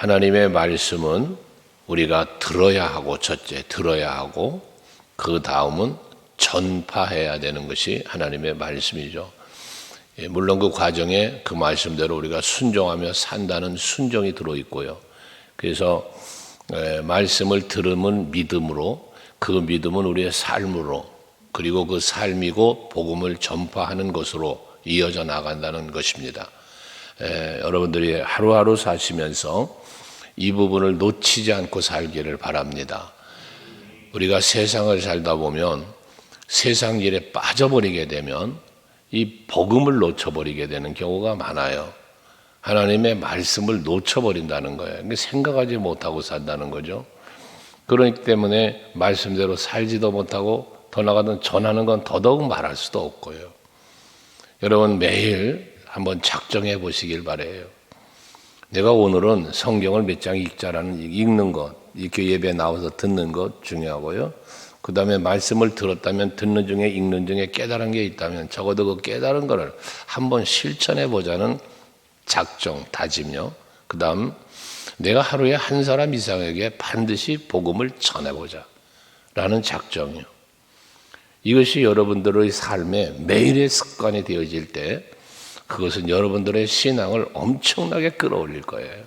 하나님의 말씀은 우리가 들어야 하고, 첫째 들어야 하고, 그 다음은 전파해야 되는 것이 하나님의 말씀이죠. 물론 그 과정에 그 말씀대로 우리가 순종하며 산다는 순종이 들어있고요. 그래서 말씀을 들으면 믿음으로, 그 믿음은 우리의 삶으로, 그리고 그 삶이고 복음을 전파하는 것으로 이어져 나간다는 것입니다. 여러분들이 하루하루 사시면서 이 부분을 놓치지 않고 살기를 바랍니다. 우리가 세상을 살다 보면 세상 일에 빠져버리게 되면 이 복음을 놓쳐버리게 되는 경우가 많아요. 하나님의 말씀을 놓쳐버린다는 거예요. 생각하지 못하고 산다는 거죠. 그렇기 때문에 말씀대로 살지도 못하고 더 나아가든 전하는 건 더더욱 말할 수도 없고요. 여러분 매일 한번 작정해 보시길 바라요. 내가 오늘은 성경을 몇 장 읽는 것, 이렇게 예배에 나와서 듣는 것 중요하고요. 그 다음에 말씀을 들었다면 듣는 중에 읽는 중에 깨달은 게 있다면 적어도 그 깨달은 거를 한번 실천해 보자는 작정, 다짐요. 그 다음 내가 하루에 한 사람 이상에게 반드시 복음을 전해보자 라는 작정이요. 이것이 여러분들의 삶에 매일의 습관이 되어질 때 그것은 여러분들의 신앙을 엄청나게 끌어올릴 거예요.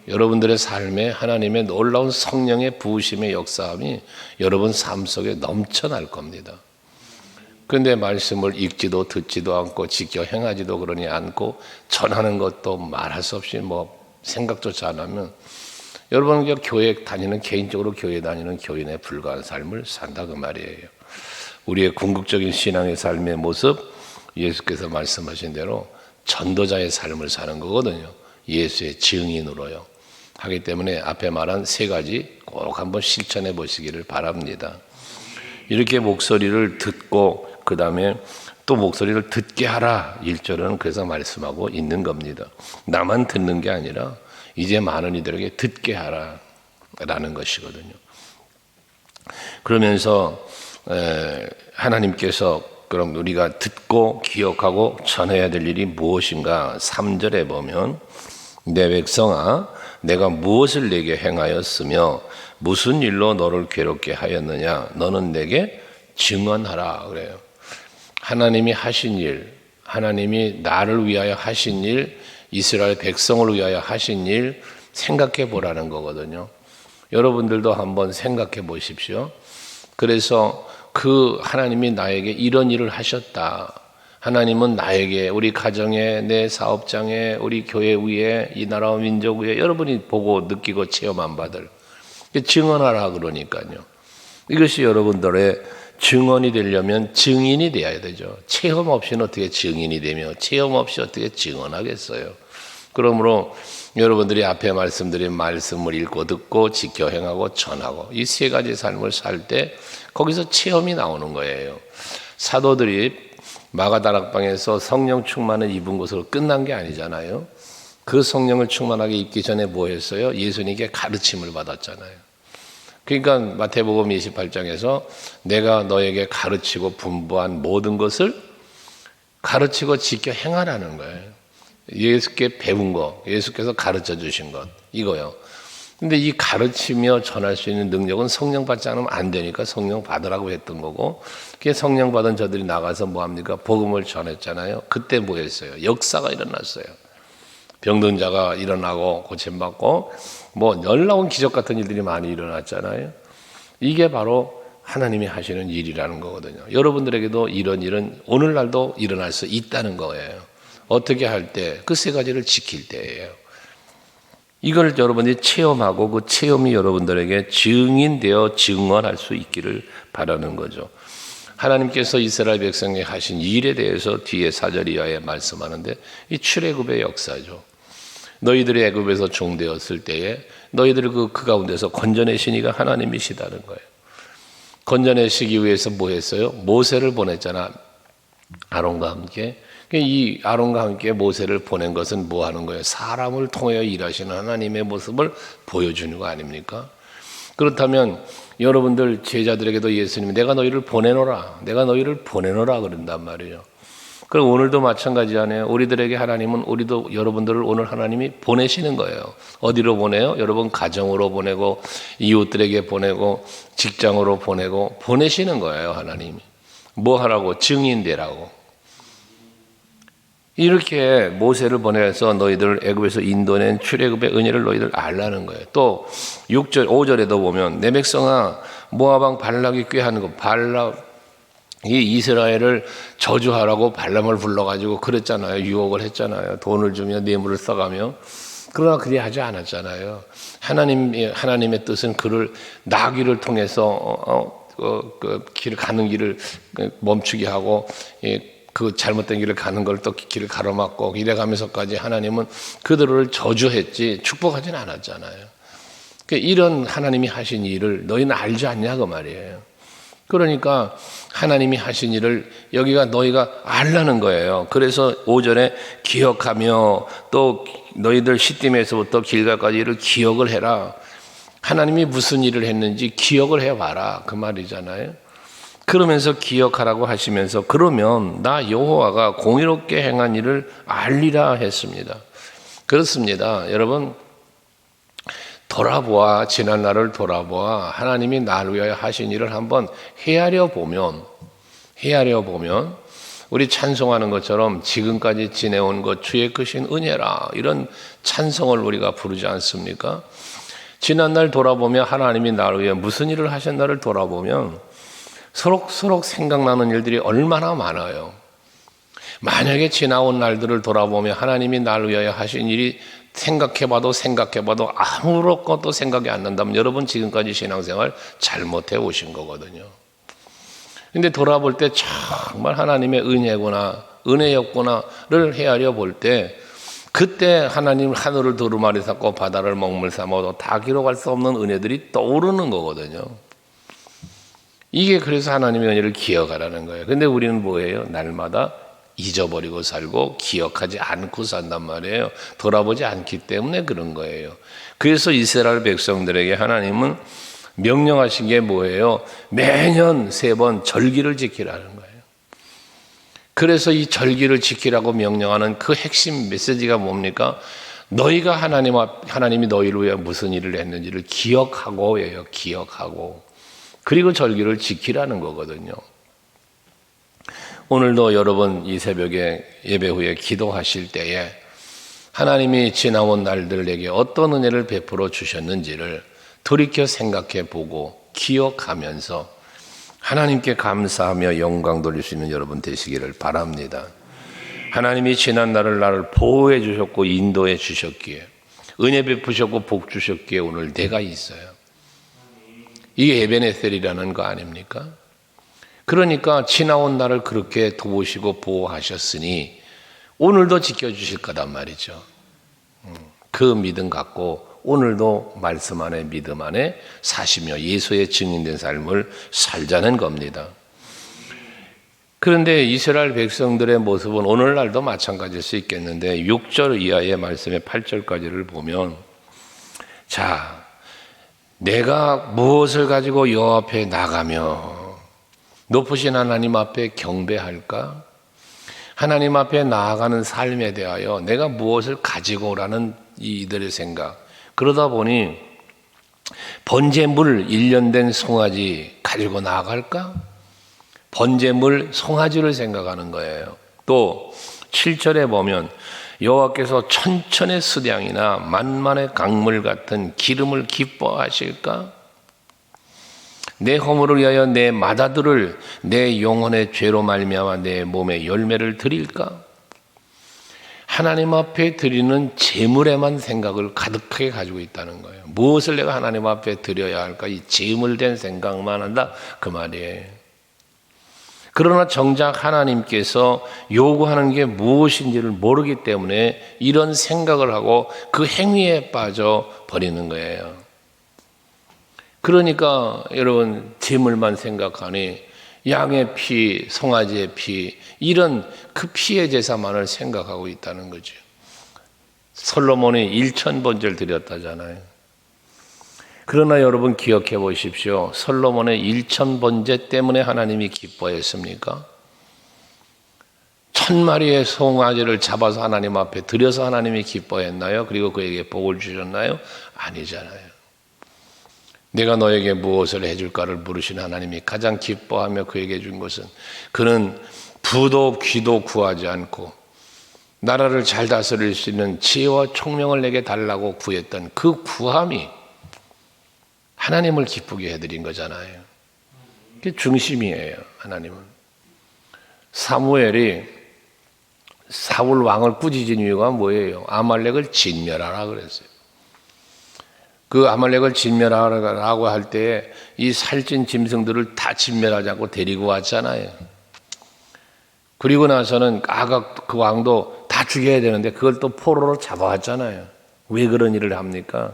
여러분들의 삶에 하나님의 놀라운 성령의 부으심의 역사함이 여러분 삶 속에 넘쳐날 겁니다. 그런데 말씀을 읽지도 듣지도 않고 지켜 행하지도 그러니 않고 전하는 것도 말할 수 없이 생각조차 안 하면 여러분 교회 다니는, 개인적으로 교회 다니는 교인에 불과한 삶을 산다 그 말이에요. 우리의 궁극적인 신앙의 삶의 모습, 예수께서 말씀하신 대로 전도자의 삶을 사는 거거든요. 예수의 증인으로요. 하기 때문에 앞에 말한 세 가지 꼭 한번 실천해 보시기를 바랍니다. 이렇게 목소리를 듣고 그 다음에 또 목소리를 듣게 하라. 1절은 그래서 말씀하고 있는 겁니다. 나만 듣는 게 아니라 이제 많은 이들에게 듣게 하라 라는 것이거든요. 그러면서 하나님께서 그럼 우리가 듣고 기억하고 전해야 될 일이 무엇인가? 3절에 보면 내 백성아 내가 무엇을 내게 행하였으며 무슨 일로 너를 괴롭게 하였느냐? 너는 내게 증언하라 그래요. 하나님이 하신 일, 하나님이 나를 위하여 하신 일, 이스라엘 백성을 위하여 하신 일 생각해 보라는 거거든요. 여러분들도 한번 생각해 보십시오. 그래서 그 하나님이 나에게 이런 일을 하셨다. 하나님은 나에게, 우리 가정에, 내 사업장에, 우리 교회 위에, 이 나라와 민족 위에 여러분이 보고 느끼고 체험 안 받을 증언하라 그러니까요. 이것이 여러분들의 증언이 되려면 증인이 돼야 되죠. 체험 없이는 어떻게 증인이 되며 체험 없이 어떻게 증언하겠어요. 그러므로 여러분들이 앞에 말씀드린 말씀을 읽고 듣고 지켜 행하고 전하고 이 세 가지 삶을 살 때 거기서 체험이 나오는 거예요. 사도들이 마가다락방에서 성령 충만을 입은 것으로 끝난 게 아니잖아요. 그 성령을 충만하게 입기 전에 뭐 했어요? 예수님께 가르침을 받았잖아요. 그러니까 마태복음 28장에서 내가 너에게 가르치고 분부한 모든 것을 가르치고 지켜 행하라는 거예요. 예수께 배운 거, 예수께서 가르쳐 주신 것 이거요. 근데 이 가르치며 전할 수 있는 능력은 성령 받지 않으면 안 되니까 성령 받으라고 했던 거고, 그게 성령 받은 저들이 나가서 뭐 합니까? 복음을 전했잖아요. 그때 뭐 했어요? 역사가 일어났어요. 병든 자가 일어나고 고침받고 뭐 놀라운 기적 같은 일들이 많이 일어났잖아요. 이게 바로 하나님이 하시는 일이라는 거거든요. 여러분들에게도 이런 일은 오늘날도 일어날 수 있다는 거예요. 어떻게 할 때? 그 세 가지를 지킬 때예요. 이걸 여러분이 체험하고 그 체험이 여러분들에게 증인되어 증언할 수 있기를 바라는 거죠. 하나님께서 이스라엘 백성에게 하신 일에 대해서 뒤에 4절 이하에 말씀하는데 이 출애굽의 역사죠. 너희들이 애굽에서 종되었을 때에 너희들을 그 가운데서 건져내신 이가 하나님이시다는 거예요. 건져내시기 위해서 뭐 했어요? 모세를 보냈잖아. 아론과 함께. 이 아론과 함께 모세를 보낸 것은 뭐 하는 거예요? 사람을 통하여 일하시는 하나님의 모습을 보여주는 거 아닙니까? 그렇다면 여러분들 제자들에게도 예수님이 내가 너희를 보내노라, 내가 너희를 보내노라 그런단 말이에요. 그럼 오늘도 마찬가지잖아요. 우리들에게 하나님은 우리도 여러분들을 오늘 하나님이 보내시는 거예요. 어디로 보내요? 여러분 가정으로 보내고 이웃들에게 보내고 직장으로 보내고 보내시는 거예요. 하나님이. 뭐 하라고? 증인되라고. 이렇게 모세를 보내서 너희들 애굽에서 인도낸 출애굽의 은혜를 너희들 알라는 거예요. 또 6절 5절에도 보면 내 백성아 모압 왕 발락이 꾀하는 거 이 이스라엘을 저주하라고 발람을 불러가지고 그랬잖아요. 유혹을 했잖아요. 돈을 주며 뇌물을 써가며. 그러나 그리 하지 않았잖아요. 하나님의 뜻은 그를 나귀를 통해서 가는 길을 멈추게 하고 그 잘못된 길을 가는 걸 또 길을 가로막고 이래가면서까지 하나님은 그들을 저주했지 축복하지는 않았잖아요. 이런 하나님이 하신 일을 너희는 알지 않냐 그 말이에요. 그러니까 하나님이 하신 일을 여기가 너희가 알라는 거예요. 그래서 5절에 기억하며 또 너희들 시딤에서부터 길갈까지 일을 기억을 해라. 하나님이 무슨 일을 했는지 기억을 해봐라 그 말이잖아요. 그러면서 기억하라고 하시면서 그러면 나 여호와가 공의롭게 행한 일을 알리라 했습니다. 그렇습니다. 여러분 돌아보아 지난 날을 돌아보아 하나님이 나를 위하여 하신 일을 한번 헤아려 보면 우리 찬송하는 것처럼 지금까지 지내온 것 주의 크신 은혜라 이런 찬송을 우리가 부르지 않습니까? 지난 날 돌아보며 하나님이 나를 위해 무슨 일을 하셨나를 돌아보면 서록서록 생각나는 일들이 얼마나 많아요. 만약에 지나온 날들을 돌아보며 하나님이 나를 위하여 하신 일이 생각해봐도 아무것도 생각이 안 난다면 여러분 지금까지 신앙생활 잘못해 오신 거거든요. 근데 돌아볼 때 정말 하나님의 은혜였구나를 헤아려 볼 때 그때 하나님 하늘을 두루마리 삼고 바다를 먹물 삼아도 다 기록할 수 없는 은혜들이 떠오르는 거거든요. 이게 그래서 하나님의 은혜를 기억하라는 거예요. 근데 우리는 뭐예요? 날마다 잊어버리고 살고 기억하지 않고 산단 말이에요. 돌아보지 않기 때문에 그런 거예요. 그래서 이스라엘 백성들에게 하나님은 명령하신 게 뭐예요? 매년 3번 절기를 지키라는 거예요. 그래서 이 절기를 지키라고 명령하는 그 핵심 메시지가 뭡니까? 너희가 하나님이 너희를 위해 무슨 일을 했는지를 기억하고예요. 기억하고. 그리고 절기를 지키라는 거거든요. 오늘도 여러분 이 새벽에 예배 후에 기도하실 때에 하나님이 지나온 날들에게 어떤 은혜를 베풀어 주셨는지를 돌이켜 생각해 보고 기억하면서 하나님께 감사하며 영광 돌릴 수 있는 여러분 되시기를 바랍니다. 하나님이 지난 날을 나를 보호해 주셨고 인도해 주셨기에 은혜 베푸셨고 복 주셨기에 오늘 내가 있어요. 이게 에베네셀이라는 거 아닙니까? 그러니까 지나온 날을 그렇게 도우시고 보호하셨으니 오늘도 지켜주실 거단 말이죠. 그 믿음 갖고 오늘도 말씀 안에 믿음 안에 사시며 예수의 증인된 삶을 살자는 겁니다. 그런데 이스라엘 백성들의 모습은 오늘날도 마찬가지일 수 있겠는데 6절 이하의 말씀의 8절까지를 보면 자, 내가 무엇을 가지고 여호와 앞에 나가며 높으신 하나님 앞에 경배할까? 하나님 앞에 나아가는 삶에 대하여 내가 무엇을 가지고 오라는 이들의 생각. 그러다 보니 번제물 1년 된 송아지 가지고 나아갈까? 번제물 송아지를 생각하는 거예요. 또 7절에 보면 여호와께서 천천의 수량이나 만만의 강물 같은 기름을 기뻐하실까? 내 허물을 위하여 내 맏아들을 내 영혼의 죄로 말미암아 내 몸에 열매를 드릴까? 하나님 앞에 드리는 제물에만 생각을 가득하게 가지고 있다는 거예요. 무엇을 내가 하나님 앞에 드려야 할까? 이 제물된 생각만 한다 그 말이에요. 그러나 정작 하나님께서 요구하는 게 무엇인지를 모르기 때문에 이런 생각을 하고 그 행위에 빠져 버리는 거예요. 그러니까 여러분 제물만 생각하니 양의 피, 송아지의 피 이런 그 피의 제사만을 생각하고 있다는 거죠. 솔로몬이 1000번제를 드렸다잖아요. 그러나 여러분 기억해 보십시오. 솔로몬의 1000번제 때문에 하나님이 기뻐했습니까? 1000마리의 송아지를 잡아서 하나님 앞에 드려서 하나님이 기뻐했나요? 그리고 그에게 복을 주셨나요? 아니잖아요. 내가 너에게 무엇을 해줄까를 물으신 하나님이 가장 기뻐하며 그에게 준 것은, 그는 부도 귀도 구하지 않고 나라를 잘 다스릴 수 있는 지혜와 총명을 내게 달라고 구했던 그 구함이 하나님을 기쁘게 해드린 거잖아요. 그게 중심이에요. 하나님은. 사무엘이 사울 왕을 꾸짖은 이유가 뭐예요? 아말렉을 진멸하라 그랬어요. 그 아말렉을 진멸하라고 할 때 이 살찐 짐승들을 다 진멸하자고 데리고 왔잖아요. 그리고 나서는 아각 그 왕도 다 죽여야 되는데 그걸 또 포로로 잡아왔잖아요. 왜 그런 일을 합니까?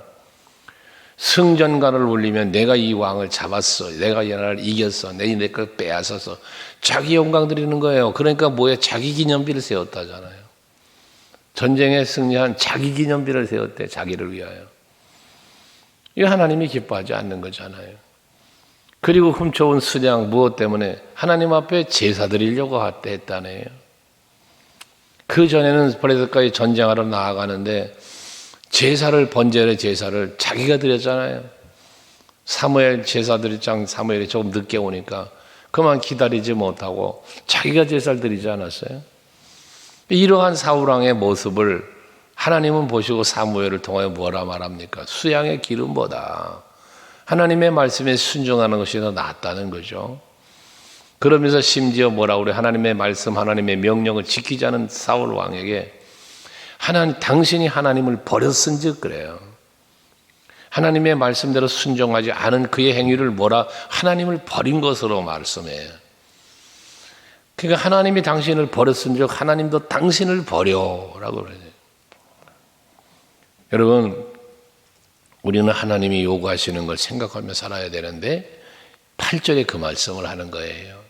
승전가를 울리면 내가 이 왕을 잡았어, 내가 이 나라를 이겼어, 내 걸 빼앗아서 자기 영광 드리는 거예요. 그러니까 뭐예요? 자기 기념비를 세웠다잖아요. 전쟁에 승리한 자기 기념비를 세웠대. 자기를 위하여. 이거 하나님이 기뻐하지 않는 거잖아요. 그리고 훔쳐온 수량 무엇 때문에? 하나님 앞에 제사 드리려고 했다네요. 그 전에는 블레셋과의 전쟁하러 나아가는데 제사를, 번제의 제사를 자기가 드렸잖아요. 사무엘 제사 드릴 장 사무엘이 조금 늦게 오니까 그만 기다리지 못하고 자기가 제사를 드리지 않았어요? 이러한 사울왕의 모습을 하나님은 보시고 사무엘을 통하여 뭐라 말합니까? 수양의 기름보다 하나님의 말씀에 순종하는 것이 더 낫다는 거죠. 그러면서 심지어 뭐라고 그래? 하나님의 말씀, 하나님의 명령을 지키지 않은 사울 왕에게 당신이 하나님을 버렸은즉 그래요. 하나님의 말씀대로 순종하지 않은 그의 행위를 뭐라? 하나님을 버린 것으로 말씀해요. 그러니까 하나님이 당신을 버렸은즉 하나님도 당신을 버려라고 그래요. 여러분, 우리는 하나님이 요구하시는 걸 생각하며 살아야 되는데 8절에 그 말씀을 하는 거예요.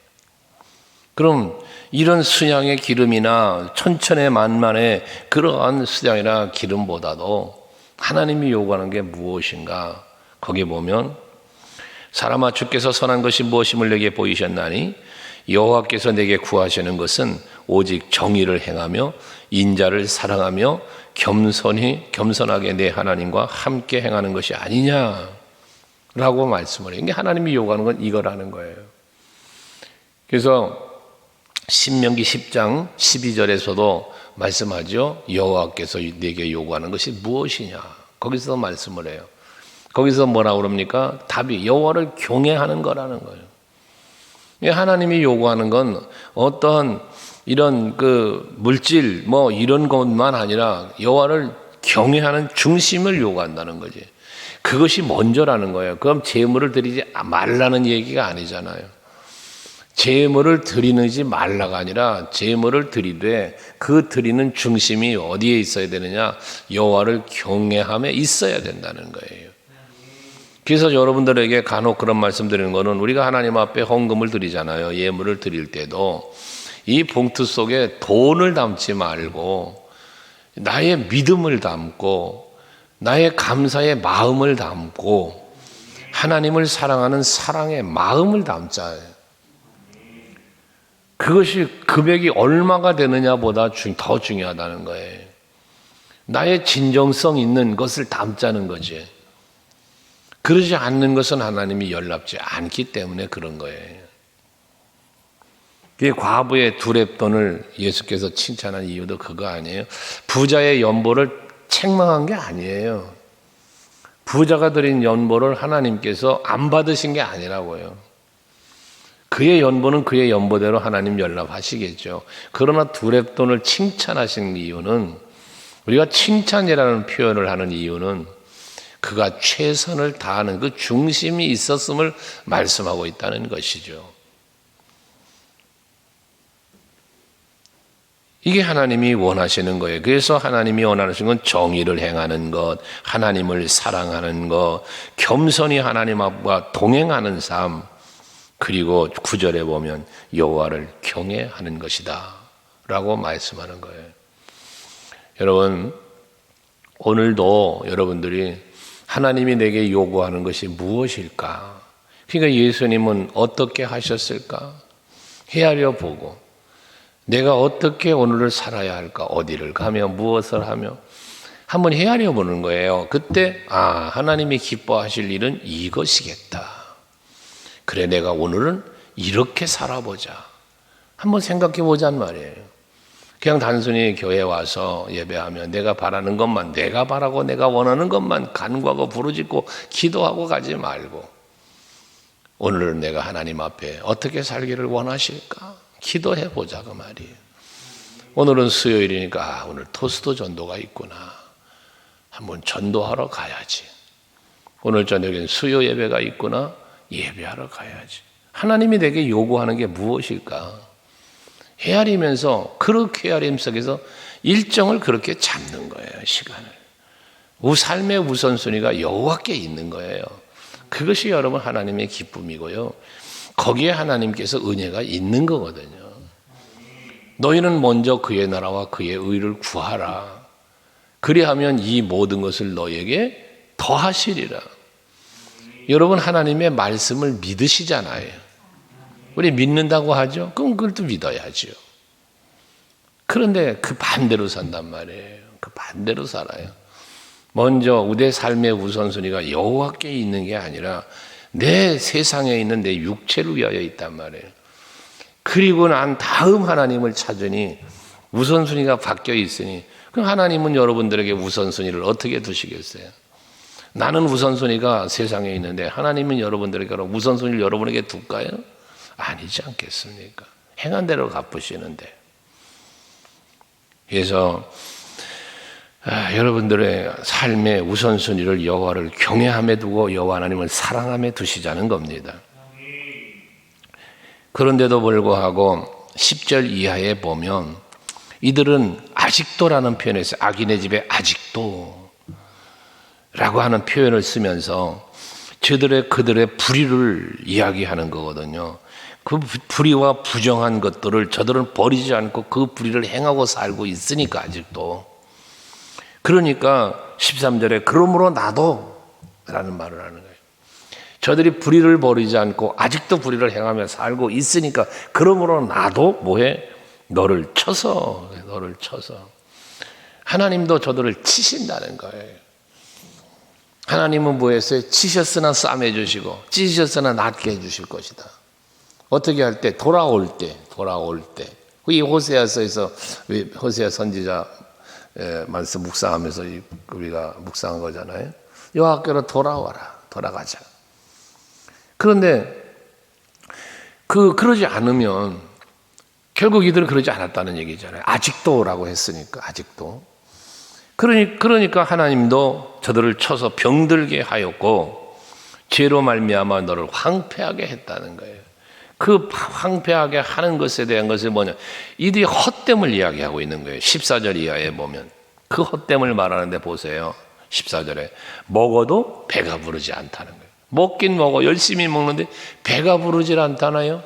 그럼 이런 수양의 기름이나 천천의 만만의 그러한 수양이나 기름보다도 하나님이 요구하는 게 무엇인가? 거기 보면 사람아 주께서 선한 것이 무엇임을 내게 보이셨나니 여호와께서 내게 구하시는 것은 오직 정의를 행하며 인자를 사랑하며 겸손하게 내 하나님과 함께 행하는 것이 아니냐라고 말씀을 해요. 이게 하나님이 요구하는 건 이거라는 거예요. 그래서 신명기 10장 12절에서도 말씀하죠. 여호와께서 내게 요구하는 것이 무엇이냐. 거기서 말씀을 해요. 거기서 뭐라고 그럽니까? 답이 여호와를 경외하는 거라는 거예요. 하나님이 요구하는 건 어떤 이런 그 물질 뭐 이런 것만 아니라 여호와를 경외하는 중심을 요구한다는 거지. 그것이 먼저라는 거예요. 그럼 제물을 드리지 말라는 얘기가 아니잖아요. 제물을 드리지 말라가 아니라 제물을 드리되 그 드리는 중심이 어디에 있어야 되느냐? 여호와를 경외함에 있어야 된다는 거예요. 그래서 여러분들에게 간혹 그런 말씀 드리는 거는 우리가 하나님 앞에 헌금을 드리잖아요. 예물을 드릴 때도 이 봉투 속에 돈을 담지 말고 나의 믿음을 담고 나의 감사의 마음을 담고 하나님을 사랑하는 사랑의 마음을 담자. 그것이 금액이 얼마가 되느냐보다 더 중요하다는 거예요. 나의 진정성 있는 것을 담자는 거지. 그러지 않는 것은 하나님이 열납지 않기 때문에 그런 거예요. 과부의 두렙돈을 예수께서 칭찬한 이유도 그거 아니에요? 부자의 연보를 책망한 게 아니에요. 부자가 드린 연보를 하나님께서 안 받으신 게 아니라고요. 그의 연보는 그의 연보대로 하나님 연락하시겠죠. 그러나 두렙돈을 칭찬하신 이유는, 우리가 칭찬이라는 표현을 하는 이유는 그가 최선을 다하는 그 중심이 있었음을 말씀하고 있다는 것이죠. 이게 하나님이 원하시는 거예요. 그래서 하나님이 원하시는 건 정의를 행하는 것, 하나님을 사랑하는 것, 겸손히 하나님 앞과 동행하는 삶, 그리고 9절에 보면 여호와를 경외하는 것이다 라고 말씀하는 거예요. 여러분, 오늘도 여러분들이 하나님이 내게 요구하는 것이 무엇일까? 그러니까 예수님은 어떻게 하셨을까? 헤아려 보고 내가 어떻게 오늘을 살아야 할까? 어디를 가며 무엇을 하며 한번 헤아려 보는 거예요. 그때 하나님이 기뻐하실 일은 이것이겠다. 그래, 내가 오늘은 이렇게 살아보자. 한번 생각해 보자는 말이에요. 그냥 단순히 교회 와서 예배하면 내가 바라는 것만, 내가 바라고 내가 원하는 것만 간구하고 부르짖고 기도하고 가지 말고, 오늘은 내가 하나님 앞에 어떻게 살기를 원하실까? 기도해 보자 그 말이에요. 오늘은 수요일이니까 오늘 토스도 전도가 있구나. 한번 전도하러 가야지. 오늘 저녁엔 수요 예배가 있구나. 예배하러 가야지. 하나님이 내게 요구하는 게 무엇일까? 헤아리면서, 그렇게 헤아림 속에서 일정을 그렇게 잡는 거예요. 시간을. 삶의 우선순위가 여호와께 있는 거예요. 그것이 여러분 하나님의 기쁨이고요. 거기에 하나님께서 은혜가 있는 거거든요. 너희는 먼저 그의 나라와 그의 의를 구하라. 그리하면 이 모든 것을 너에게 더하시리라. 여러분, 하나님의 말씀을 믿으시잖아요. 우리 믿는다고 하죠? 그럼 그걸 또 믿어야죠. 그런데 그 반대로 산단 말이에요. 그 반대로 살아요. 먼저 내 삶의 우선순위가 여호와께 있는 게 아니라 내 세상에 있는 내 육체를 위하여 있단 말이에요. 그리고 난 다음 하나님을 찾으니 우선순위가 바뀌어 있으니, 그럼 하나님은 여러분들에게 우선순위를 어떻게 두시겠어요? 나는 우선순위가 세상에 있는데 하나님은 여러분들에게 우선순위를 여러분에게 둘까요? 아니지 않겠습니까? 행한 대로 갚으시는데. 그래서 여러분들의 삶의 우선순위를 여호와를 경외함에 두고 여호와 하나님을 사랑함에 두시자는 겁니다. 그런데도 불구하고 10절 이하에 보면 이들은 아직도라는 표현에서 악인의 집에 아직도 라고 하는 표현을 쓰면서 그들의 불의를 이야기하는 거거든요. 그 불의와 부정한 것들을 저들은 버리지 않고 그 불의를 행하고 살고 있으니까 아직도. 그러니까 13절에 그러므로 나도 라는 말을 하는 거예요. 저들이 불의를 버리지 않고 아직도 불의를 행하며 살고 있으니까 그러므로 나도 뭐해? 너를 쳐서. 하나님도 저들을 치신다는 거예요. 하나님은 뭐했어요? 치셨으나 싸매 주시고 찢으셨으나 낫게 해주실 것이다. 어떻게 할 때? 돌아올 때. 이 호세아서에서 호세아 선지자 말씀 묵상하면서 우리가 묵상한 거잖아요. 여호와께로 돌아와라. 돌아가자. 그런데 그러지 않으면 결국 이들은 그러지 않았다는 얘기잖아요. 아직도라고 했으니까. 아직도. 그러니까 하나님도 저들을 쳐서 병들게 하였고 죄로 말미암아 너를 황폐하게 했다는 거예요. 그 황폐하게 하는 것에 대한 것이 뭐냐? 이들이 헛됨을 이야기하고 있는 거예요. 14절 이하에 보면 그 헛됨을 말하는데 보세요. 14절에 먹어도 배가 부르지 않다는 거예요. 먹긴 먹어, 열심히 먹는데 배가 부르질 않다나요?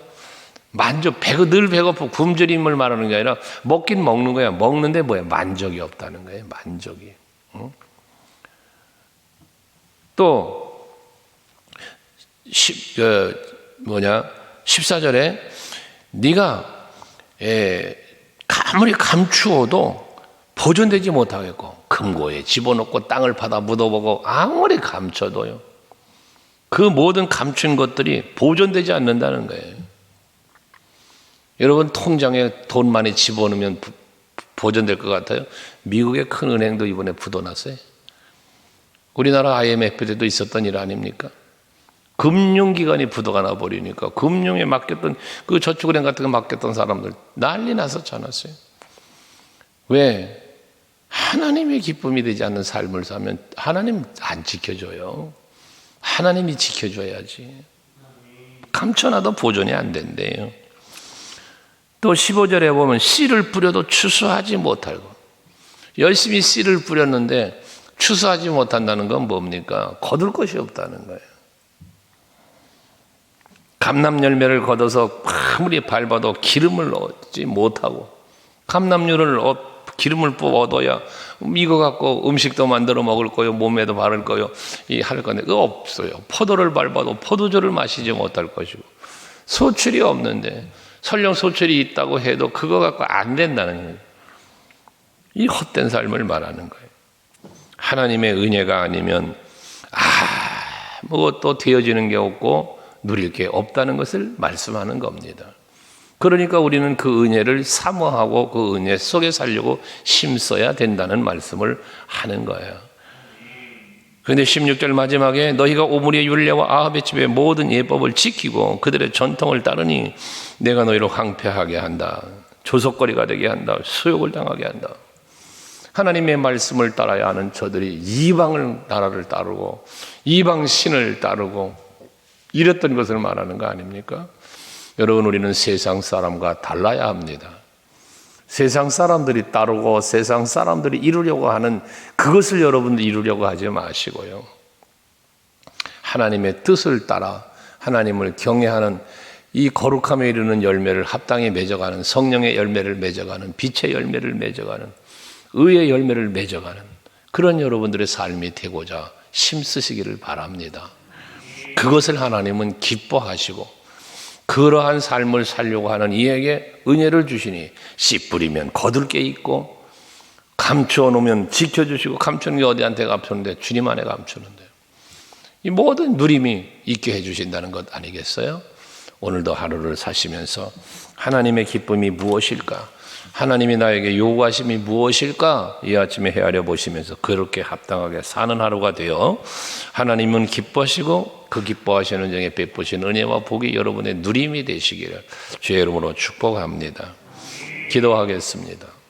늘 배고프고 굶주림을 말하는 게 아니라 먹긴 먹는 거야. 먹는데 뭐야? 만족이 없다는 거예요. 만족이. 응? 또 14절에 네가 아무리 감추어도 보존되지 못하겠고 금고에 집어넣고 땅을 파다 묻어보고 아무리 감춰도요. 그 모든 감춘 것들이 보존되지 않는다는 거예요. 여러분, 통장에 돈 많이 집어넣으면 보존될 것 같아요? 미국의 큰 은행도 이번에 부도났어요. 우리나라 IMF 때도 있었던 일 아닙니까? 금융기관이 부도가 나버리니까 금융에 맡겼던 그 저축은행 같은 거 맡겼던 사람들 난리 났었잖아요. 왜? 하나님의 기쁨이 되지 않는 삶을 사면 하나님 안 지켜줘요. 하나님이 지켜줘야지. 감춰놔도 보존이 안 된대요. 또 15절에 보면 씨를 뿌려도 추수하지 못하고, 열심히 씨를 뿌렸는데 추수하지 못한다는 건 뭡니까? 거둘 것이 없다는 거예요. 감람 열매를 걷어서 아무리 밟아도 기름을 얻지 못하고, 감람류를 기름을 얻어야 이거 갖고 음식도 만들어 먹을 거요, 몸에도 바를 거요, 할 건데 그거 없어요. 포도를 밟아도 포도주를 마시지 못할 것이고, 소출이 없는데 설령 소철이 있다고 해도 그거 갖고 안 된다는 거예요. 이 헛된 삶을 말하는 거예요. 하나님의 은혜가 아니면 아무것도 되어지는 게 없고 누릴 게 없다는 것을 말씀하는 겁니다. 그러니까 우리는 그 은혜를 사모하고 그 은혜 속에 살려고 힘써야 된다는 말씀을 하는 거예요. 그런데 16절 마지막에 너희가 오므리의 율례와 아합의 집의 모든 예법을 지키고 그들의 전통을 따르니 내가 너희를 황폐하게 한다. 조석거리가 되게 한다. 수욕을 당하게 한다. 하나님의 말씀을 따라야 하는 저들이 이방 나라를 따르고 이방 신을 따르고 이랬던 것을 말하는 거 아닙니까? 여러분, 우리는 세상 사람과 달라야 합니다. 세상 사람들이 따르고 세상 사람들이 이루려고 하는 그것을 여러분들 이루려고 하지 마시고요. 하나님의 뜻을 따라 하나님을 경외하는 이 거룩함에 이르는 열매를 합당히 맺어가는, 성령의 열매를 맺어가는, 빛의 열매를 맺어가는, 의의 열매를 맺어가는 그런 여러분들의 삶이 되고자 힘쓰시기를 바랍니다. 그것을 하나님은 기뻐하시고 그러한 삶을 살려고 하는 이에게 은혜를 주시니 씨 뿌리면 거둘 게 있고 감추어 놓으면 지켜주시고 감추는 게 어디한테 감추는데 주님 안에 감추는데 이 모든 누림이 있게 해주신다는 것 아니겠어요? 오늘도 하루를 사시면서 하나님의 기쁨이 무엇일까? 하나님이 나에게 요구하심이 무엇일까? 이 아침에 헤아려 보시면서 그렇게 합당하게 사는 하루가 되어 하나님은 기뻐하시고 그 기뻐하시는 중에 베푸신 은혜와 복이 여러분의 누림이 되시기를 주의 이름으로 축복합니다. 기도하겠습니다.